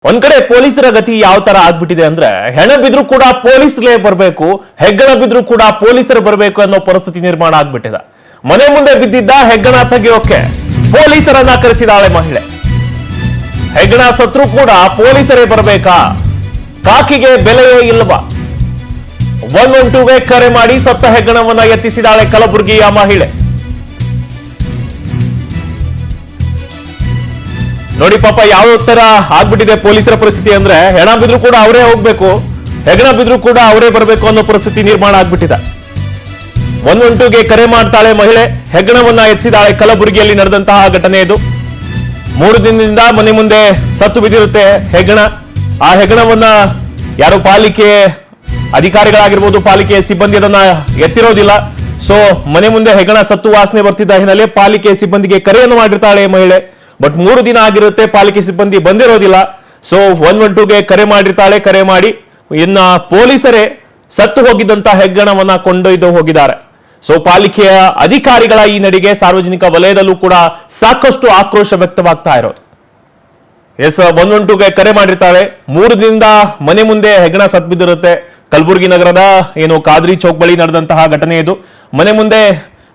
ಒಂದ್ ಕಡೆ ಪೊಲೀಸರ ಗತಿ ಯಾವ ತರ ಆಗ್ಬಿಟ್ಟಿದೆ ಅಂದ್ರೆ ಹೆಣ ಬಿದ್ರು ಕೂಡ ಪೊಲೀಸರೇ ಬರಬೇಕು, ಹೆಗ್ಗಣ ಬಿದ್ರು ಕೂಡ ಪೊಲೀಸರು ಬರಬೇಕು ಅನ್ನೋ ಪರಿಸ್ಥಿತಿ ನಿರ್ಮಾಣ ಆಗ್ಬಿಟ್ಟಿದೆ. ಮನೆ ಮುಂದೆ ಬಿದ್ದಿದ್ದ ಹೆಗ್ಗಣ ತೆಗೆಯೋಕೆ ಪೊಲೀಸರನ್ನ ಕರೆಸಿದಾಳೆ ಮಹಿಳೆ. ಹೆಗ್ಗಣ ಸತ್ರು ಕೂಡ ಪೊಲೀಸರೇ ಬರಬೇಕಾ? ಕಾಕಿಗೆ ಬೆಲೆಯೇ ಇಲ್ವಾ? 112ಗೆ ಕರೆ ಮಾಡಿ ಸತ್ತ ಹೆಗ್ಗಣವನ್ನ ಎತ್ತಿಸಿದಾಳೆ ಕಲಬುರಗಿಯ ಮಹಿಳೆ. ನೋಡಿ ಪಾಪ ಯಾವ ತರ ಆಗ್ಬಿಟ್ಟಿದೆ ಪೊಲೀಸರ ಪರಿಸ್ಥಿತಿ ಅಂದ್ರೆ ಹೆಣ ಬಿದ್ರು ಕೂಡ ಅವರೇ ಹೋಗ್ಬೇಕು, ಹೆಗಣ ಬಿದ್ರು ಕೂಡ ಅವರೇ ಬರಬೇಕು ಅನ್ನೋ ಪರಿಸ್ಥಿತಿ ನಿರ್ಮಾಣ ಆಗ್ಬಿಟ್ಟಿದೆ. 112ಗೆ ಕರೆ ಮಾಡ್ತಾಳೆ ಮಹಿಳೆ, ಹೆಗ್ಗಣವನ್ನ ಎತ್ತಿಸಿದಾಳೆ. ಕಲಬುರಗಿಯಲ್ಲಿ ನಡೆದಂತಹ ಘಟನೆ ಇದು. 3 ದಿನದಿಂದ ಮನೆ ಮುಂದೆ ಸತ್ತು ಬಿದ್ದಿರುತ್ತೆ ಹೆಗ್ಗಣ. ಆ ಹೆಗ್ಗಣವನ್ನ ಯಾರು ಪಾಲಿಕೆ ಅಧಿಕಾರಿಗಳಾಗಿರ್ಬೋದು, ಪಾಲಿಕೆ ಸಿಬ್ಬಂದಿ ಅದನ್ನ ಎತ್ತಿರೋದಿಲ್ಲ. ಸೊ ಮನೆ ಮುಂದೆ ಹೆಗ್ಗಣ ಸತ್ತು ವಾಸನೆ ಬರ್ತಿದ್ದ ಹಿನ್ನೆಲೆ ಪಾಲಿಕೆ ಸಿಬ್ಬಂದಿಗೆ ಕರೆಯನ್ನು ಮಾಡಿರ್ತಾಳೆ ಮಹಿಳೆ. ಬಟ್ 3 ದಿನ ಆಗಿರುತ್ತೆ, ಪಾಲಿಕೆ ಸಿಬ್ಬಂದಿ ಬಂದಿರೋದಿಲ್ಲ. ಸೊ 112ಗೆ ಕರೆ ಮಾಡಿರ್ತಾಳೆ. ಕರೆ ಮಾಡಿ ಇನ್ನ ಪೊಲೀಸರೇ ಸತ್ತು ಹೋಗಿದ್ದಂತ ಹೆಗ್ಗಣವನ್ನ ಕೊಂಡೊಯ್ದು ಹೋಗಿದ್ದಾರೆ. ಸೊ ಪಾಲಿಕೆಯ ಅಧಿಕಾರಿಗಳ ಈ ನಡೆಗೆ ಸಾರ್ವಜನಿಕ ವಲಯದಲ್ಲೂ ಕೂಡ ಸಾಕಷ್ಟು ಆಕ್ರೋಶ ವ್ಯಕ್ತವಾಗ್ತಾ ಇರೋದು. 112ಗೆ ಕರೆ ಮಾಡಿರ್ತಾಳೆ. 3 ದಿನದಿಂದ ಮನೆ ಮುಂದೆ ಹೆಗ್ಗಣ ಸತ್ತು ಬಿದ್ದಿರುತ್ತೆ. ಕಲಬುರಗಿ ನಗರದ ಏನು ಖಾದ್ರಿ ಚೌಕ್ ಬಳಿ ನಡೆದಂತಹ ಘಟನೆ ಇದು. ಮನೆ ಮುಂದೆ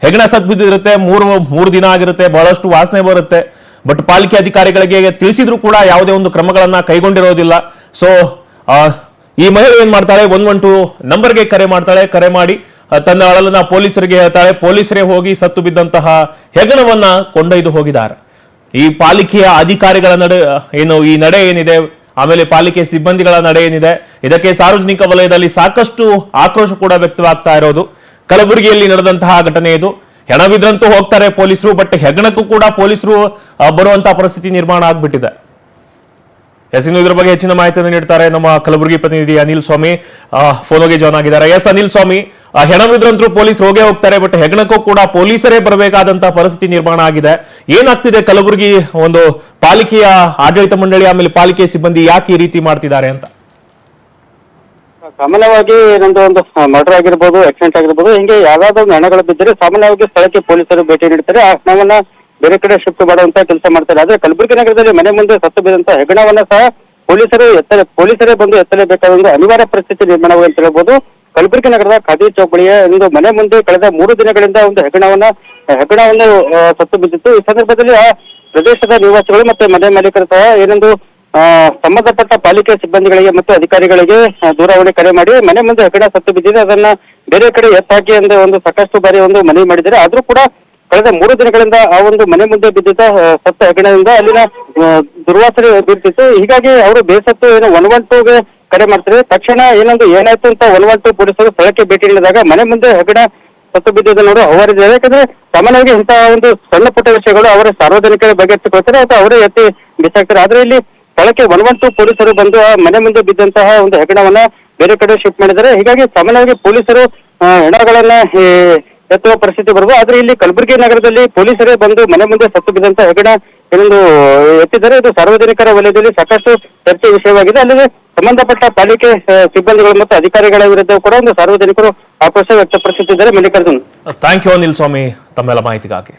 ಹೆಗ್ಗಣ ಸತ್ತು ಬಿದ್ದಿರುತ್ತೆ. 3 ದಿನ ಆಗಿರುತ್ತೆ, ಬಹಳಷ್ಟು ವಾಸನೆ ಬರುತ್ತೆ. ಬಟ್ ಪಾಲಿಕೆ ಅಧಿಕಾರಿಗಳಿಗೆ ತಿಳಿಸಿದ್ರು ಕೂಡ ಯಾವುದೇ ಒಂದು ಕ್ರಮಗಳನ್ನ ಕೈಗೊಂಡಿರೋದಿಲ್ಲ. ಸೊ ಈ ಮಹಿಳೆ ಏನ್ ಮಾಡ್ತಾಳೆ, 112 ನಂಬರ್ಗೆ ಕರೆ ಮಾಡ್ತಾಳೆ. ಕರೆ ಮಾಡಿ ತನ್ನ ಅಳಲನ್ನ ಪೊಲೀಸರಿಗೆ ಹೇಳ್ತಾಳೆ. ಪೊಲೀಸರೇ ಹೋಗಿ ಸತ್ತು ಬಿದ್ದಂತಹ ಹೆಗ್ಗಣವನ್ನ ಕೊಂಡೊಯ್ದು ಹೋಗಿದ್ದಾರೆ. ಈ ಪಾಲಿಕೆಯ ಅಧಿಕಾರಿಗಳ ಈ ನಡೆ ಏನಿದೆ, ಆಮೇಲೆ ಪಾಲಿಕೆ ಸಿಬ್ಬಂದಿಗಳ ನಡೆ ಏನಿದೆ, ಇದಕ್ಕೆ ಸಾರ್ವಜನಿಕ ವಲಯದಲ್ಲಿ ಸಾಕಷ್ಟು ಆಕ್ರೋಶ ಕೂಡ ವ್ಯಕ್ತವಾಗ್ತಾ ಇರೋದು. ಕಲಬುರಗಿಯಲ್ಲಿ ನಡೆದಂತಹ ಘಟನೆ ಇದು. ಹೆಣ ಬಿದ್ರಂತೂ ಹೋಗ್ತಾರೆ ಪೊಲೀಸರು, ಬಟ್ ಹೆಗ್ಗಣಕ್ಕೂ ಕೂಡ ಪೊಲೀಸರು ಬರುವಂತಹ ಪರಿಸ್ಥಿತಿ ನಿರ್ಮಾಣ ಆಗ್ಬಿಟ್ಟಿದೆ. ಇನ್ನು ಇದ್ರ ಬಗ್ಗೆ ಹೆಚ್ಚಿನ ಮಾಹಿತಿಯನ್ನು ನೀಡ್ತಾರೆ ನಮ್ಮ ಕಲಬುರಗಿ ಪ್ರತಿನಿಧಿ ಅನಿಲ್ ಸ್ವಾಮಿ. ಫೋನ್ಗೆ ಜಾಯ್ನ್ ಆಗಿದ್ದಾರೆ. ಎಸ್ ಅನಿಲ್ ಸ್ವಾಮಿ, ಹೆಣ ಬಿದ್ರಂತೂ ಪೊಲೀಸರು ಹೋಗೇ ಹೋಗ್ತಾರೆ, ಬಟ್ ಹೆಗ್ಗಣಕ್ಕೂ ಕೂಡ ಪೊಲೀಸರೇ ಬರಬೇಕಾದಂತಹ ಪರಿಸ್ಥಿತಿ ನಿರ್ಮಾಣ ಆಗಿದೆ. ಏನಾಗ್ತಿದೆ ಕಲಬುರಗಿ ಒಂದು ಪಾಲಿಕೆಯ ಆಡಳಿತ ಮಂಡಳಿ ಆಮೇಲೆ ಪಾಲಿಕೆ ಸಿಬ್ಬಂದಿ ಯಾಕೆ ಈ ರೀತಿ ಮಾಡ್ತಿದ್ದಾರೆ ಅಂತ? ಸಾಮಾನ್ಯವಾಗಿ ಏನೊಂದು ಮರ್ಡರ್ ಆಗಿರ್ಬೋದು, ಆಕ್ಸಿಡೆಂಟ್ ಆಗಿರ್ಬೋದು, ಹಿಂಗೆ ಯಾವ್ದಾದ್ರು ಹೆಣಗಳು ಬಿದ್ದರೆ ಸಾಮಾನ್ಯವಾಗಿ ಸ್ಥಳಕ್ಕೆ ಪೊಲೀಸರು ಭೇಟಿ ನೀಡ್ತಾರೆ. ಆ ಹಣವನ್ನ ಬೇರೆ ಕಡೆ ಶಿಫ್ಟ್ ಮಾಡುವಂತ ಕೆಲಸ ಮಾಡ್ತಾರೆ. ಆದ್ರೆ ಕಲಬುರಗಿ ನಗರದಲ್ಲಿ ಮನೆ ಮುಂದೆ ಸತ್ತು ಬಿದ್ದಂತ ಹೆಗ್ಗಣವನ್ನ ಸಹ ಪೊಲೀಸರೇ ಬಂದು ಎತ್ತಲೇಬೇಕಾದ ಒಂದು ಅನಿವಾರ್ಯ ಪರಿಸ್ಥಿತಿ ನಿರ್ಮಾಣವಾಗಿದೆ ಅಂತ ಹೇಳ್ಬೋದು. ಕಲಬುರಗಿ ನಗರದ ಖಾದಿ ಚೌಕ್ ಬಳಿಯ ಒಂದು ಮನೆ ಮುಂದೆ ಕಳೆದ 3 ದಿನಗಳಿಂದ ಒಂದು ಹೆಗ್ಗಣವನ್ನು ಸತ್ತು ಬಿದ್ದಿತ್ತು. ಈ ಸಂದರ್ಭದಲ್ಲಿ ಆ ಪ್ರದೇಶದ ನಿವಾಸಿಗಳು ಮತ್ತೆ ಮನೆ ಮಾಲೀಕರು ಸಹ ಏನೊಂದು ಸಂಬಂಧಪಟ್ಟ ಪಾಲಿಕೆ ಸಿಬ್ಬಂದಿಗಳಿಗೆ ಮತ್ತು ಅಧಿಕಾರಿಗಳಿಗೆ ದೂರವಾಣಿ ಕರೆ ಮಾಡಿ ಮನೆ ಮುಂದೆ ಹೆಗ್ಗಣ ಸತ್ತು ಬಿದ್ದಿದೆ, ಅದನ್ನ ಬೇರೆ ಕಡೆ ಎತ್ತಾಕಿ ಎಂದು ಒಂದು ಸಾಕಷ್ಟು ಬಾರಿ ಒಂದು ಮನವಿ ಮಾಡಿದ್ದಾರೆ. ಆದ್ರೂ ಕೂಡ ಕಳೆದ 3 ದಿನಗಳಿಂದ ಆ ಒಂದು ಮನೆ ಮುಂದೆ ಬಿದ್ದಿದ್ದ ಸತ್ತ ಹೆಗ್ಗಣದಿಂದ ಅಲ್ಲಿನ ದುರ್ವಾಸನೆ ಬೀರ್ತಿತ್ತು. ಹೀಗಾಗಿ ಅವರು ಬೇಸತ್ತು 112ಗೆ ಕರೆ ಮಾಡ್ತಾರೆ. ತಕ್ಷಣ ಏನಾಯ್ತು ಅಂತ 112 ಪೊಲೀಸರು ಸ್ಥಳಕ್ಕೆ ಭೇಟಿ ನೀಡಿದಾಗ ಮನೆ ಮುಂದೆ ಹೆಗ್ಗಣ ಸತ್ತು ಬಿದ್ದಿದ್ದ ನೋಡಿ ಅವರಿದ್ದಾರೆ. ಯಾಕಂದ್ರೆ ಸಾಮಾನ್ಯವಾಗಿ ಇಂತಹ ಒಂದು ಸಣ್ಣ ಪುಟ್ಟ ವಿಷಯಗಳು ಅವರ ಸಾರ್ವಜನಿಕರ ಬಗೆಹರಿಸಿಕೊಳ್ತಾರೆ ಅಥವಾ ಅವರೇ ಎತ್ತಿ ಬಿಸಾಕ್ತಾರೆ. ಆದ್ರೆ ಇಲ್ಲಿ ಸ್ಥಳಕ್ಕೆ 112 ಪೊಲೀಸರು ಬಂದು ಆ ಮನೆ ಮುಂದೆ ಬಿದ್ದಂತಹ ಒಂದು ಹೆಗ್ಗಣವನ್ನ ಬೇರೆ ಕಡೆ ಶಿಫ್ಟ್ ಮಾಡಿದ್ದಾರೆ. ಹೀಗಾಗಿ ಸಾಮಾನ್ಯವಾಗಿ ಪೊಲೀಸರು ಹೆಣಗಳನ್ನ ಎತ್ತುವ ಪರಿಸ್ಥಿತಿ ಬರಬಹುದು. ಆದ್ರೆ ಇಲ್ಲಿ ಕಲಬುರಗಿ ನಗರದಲ್ಲಿ ಪೊಲೀಸರೇ ಬಂದು ಮನೆ ಮುಂದೆ ಸತ್ತು ಬಿದ್ದಂತ ಹೆಗ್ಗಣ ಏನೊಂದು ಎತ್ತಿದ್ದಾರೆ. ಇದು ಸಾರ್ವಜನಿಕರ ವಲಯದಲ್ಲಿ ಸಾಕಷ್ಟು ಚರ್ಚೆ ವಿಷಯವಾಗಿದೆ. ಅಲ್ಲದೆ ಸಂಬಂಧಪಟ್ಟ ಪಾಲಿಕೆ ಸಿಬ್ಬಂದಿಗಳು ಮತ್ತು ಅಧಿಕಾರಿಗಳ ವಿರುದ್ಧ ಕೂಡ ಒಂದು ಸಾರ್ವಜನಿಕರು ಆಕ್ರೋಶ ವ್ಯಕ್ತಪಡಿಸುತ್ತಿದ್ದಾರೆ. ಮಲ್ಲಿಕಾರ್ಜುನ್, ಥ್ಯಾಂಕ್ ಯು ಅನಿಲ್ ಸ್ವಾಮಿ ತಮ್ಮೆಲ್ಲ ಮಾಹಿತಿಗಾಗಿ.